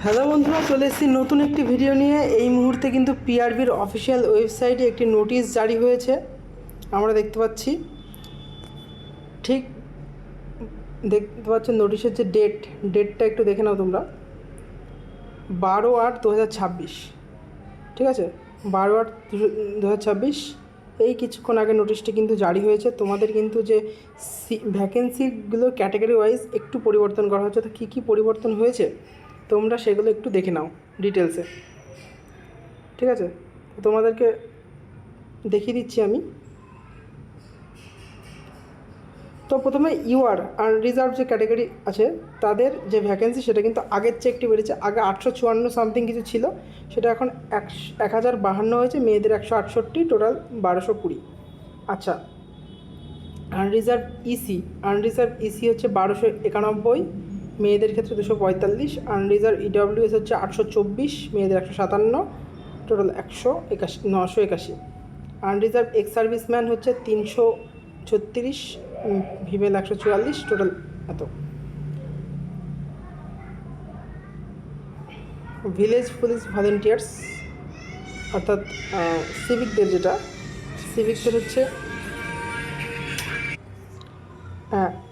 Hello বন্ধুরা, চলে এসেছি নতুন একটি ভিডিও নিয়ে। এই মুহূর্তে কিন্তু পিআরবির অফিসিয়াল ওয়েবসাইটে একটি নোটিশ জারি হয়েছে, আমরা দেখতে পাচ্ছি। ঠিক দেখতে পাচ্ছেন নোটিশের যে ডেটটা একটু দেখে নাও তোমরা, 12/8/2026। ঠিক আছে, 12/8/2026। এই কিছুক্ষণ আগে নোটিশটি কিন্তু জারি হয়েছে। তোমাদের কিন্তু যে ভ্যাকেন্সিগুলো ক্যাটাগরি ওয়াইজ একটু পরিবর্তন করা হচ্ছে। তো কী কী পরিবর্তন হয়েছে তোমরা সেগুলো একটু দেখে নাও ডিটেলসে। ঠিক আছে, তোমাদেরকে দেখিয়ে দিচ্ছি আমি। তো প্রথমে ইউআর আনরিজার্ভ যে ক্যাটাগরি আছে তাদের যে ভ্যাকেন্সি সেটা কিন্তু আগের চেয়ে একটু বেড়েছে। আগে 854 সামথিং কিছু ছিল, সেটা এখন 1052 হয়েছে। মেয়েদের 168, টোটাল 1220। আচ্ছা, আনরিজার্ভ ইসি হচ্ছে 1291, মেয়েদের ক্ষেত্রে 245। আনরিজার্ভ ইডব্লিউএস হচ্ছে 824, মেয়েদের 157, টোটাল 981। আনরিজার্ভ এক্স সার্ভিসম্যান হচ্ছে 336, ফিমেল 144, টোটাল এত। ভিলেজ পুলিশ ভলেন্টিয়ার্স অর্থাৎ সিভিকদের হচ্ছে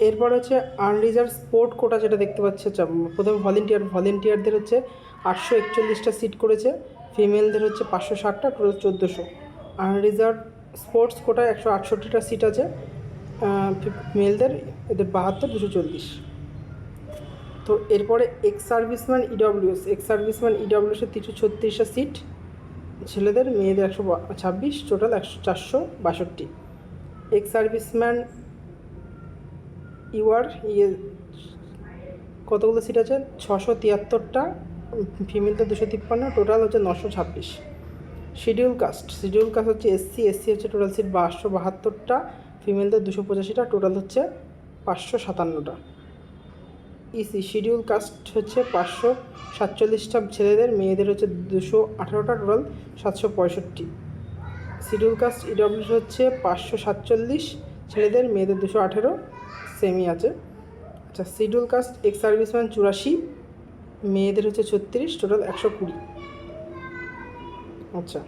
এরপর হচ্ছে আনরিজার্ভ স্পোর্ট কোটা যেটা দেখতে পাচ্ছে। প্রথমে ভলেন্টিয়ারদের হচ্ছে 841টা সিট করেছে, ফিমেলদের হচ্ছে 560টা, টোটাল 1400। আনরিজার্ভ স্পোর্টস কোটায় 168টা সিট আছে, মেলদের এদের 72, 240। তো এরপরে এক্স সার্ভিসম্যান ইডব্লিউএসের 336টা সিট ছেলেদের, মেয়েদের 126, টোটাল 462। এক্স সার্ভিসম্যান ইউআর কতগুলো সিট আছে? 673টা, ফিমেলদের 253, টোটাল হচ্ছে 926। শিডিউল কাস্ট হচ্ছে এসসি হচ্ছে টোটাল সিট 572টা, ফিমেলদের 285টা, টোটাল হচ্ছে 557টা। ইসি শিডিউল কাস্ট হচ্ছে 547টা ছেলেদের, মেয়েদের হচ্ছে 218টা, টোটাল 765। শিডিউল কাস্ট ইডব্লিউ হচ্ছে 547 ছেলেদের, মেয়েদের 218, সেমই আছে। আচ্ছা, শিডিউল কাস্ট এক্স সার্ভিসম্যান 84, মেয়েদের হচ্ছে 36, টোটাল 120। আচ্ছা,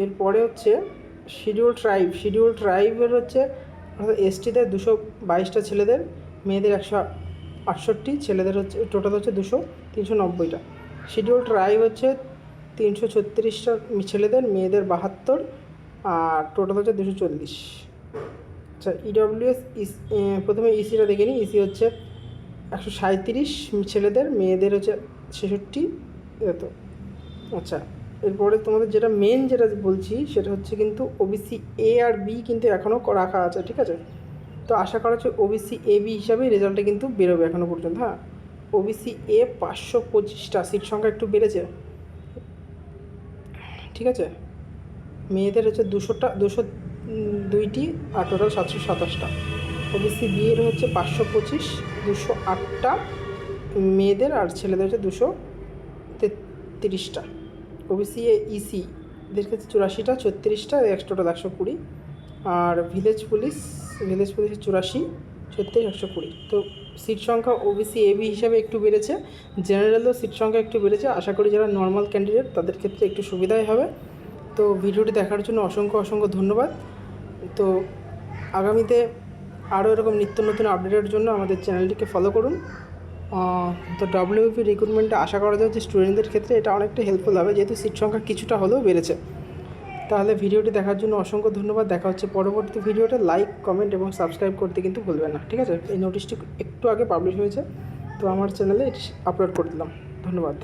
এরপরে হচ্ছে শিডিউল ট্রাইবের হচ্ছে অর্থাৎ এসটিদের 222টা ছেলেদের, মেয়েদের 168, ছেলেদের হচ্ছে টোটাল হচ্ছে 390টা। শিডিউল ট্রাইব হচ্ছে 336টা ছেলেদের, মেয়েদের 72, আর টোটাল হচ্ছে 240। আচ্ছা, ইডব্লিউএস প্রথমে ইসিটা দেখে নিই। ইসি হচ্ছে 137 ছেলেদের, মেয়েদের হচ্ছে 66, এত। আচ্ছা, এরপরে তোমাদের যেটা বলছি সেটা হচ্ছে কিন্তু ওবিসি এ আর বি কিন্তু এখনও রাখা আছে। ঠিক আছে, তো আশা করা হচ্ছে ওবিসি এ বি হিসাবে রেজাল্টটা কিন্তু বেরোবে এখনও পর্যন্ত। হ্যাঁ, ওবিসি এ 525টা সিট সংখ্যা একটু বেড়েছে। ঠিক আছে, মেয়েদের হচ্ছে 202টি, আর টোটাল 727টা। ওবিসি বি এর হচ্ছে 525, 208টা মেয়েদের, আর ছেলেদের হচ্ছে 233টা। ওবিসি ইসি এদের ক্ষেত্রে 84টা, 36টা, টোটাল 120। আর ভিলেজ পুলিশের 84, 36, 120। তো সিট সংখ্যা ওবিসি এবি হিসাবে একটু বেড়েছে, জেনারেলও সিট সংখ্যা একটু বেড়েছে। আশা করি যারা নর্মাল ক্যান্ডিডেট তাদের ক্ষেত্রে একটু সুবিধাই হবে। তো ভিডিওটি দেখার জন্য অসংখ্য ধন্যবাদ। তো আগামীতে আরও এরকম নিত্য নতুন আপডেটের জন্য আমাদের চ্যানেলটিকে ফলো করুন। তো ডব্লিউপি রিক্রুটমেন্টে আশা করা যায় যে স্টুডেন্টদের ক্ষেত্রে এটা অনেকটা হেল্পফুল হবে, যেহেতু সিট সংখ্যা কিছুটা হলেও বেড়েছে। তাহলে ভিডিওটি দেখার জন্য অসংখ্য ধন্যবাদ। দেখা হচ্ছে পরবর্তী ভিডিওতে। লাইক, কমেন্ট এবং সাবস্ক্রাইব করতে কিন্তু ভুলবেন না। ঠিক আছে, এই নোটিশটি একটু আগে পাবলিশ হয়েছে, তো আমার চ্যানেলে এটি আপলোড করে দিলাম। ধন্যবাদ।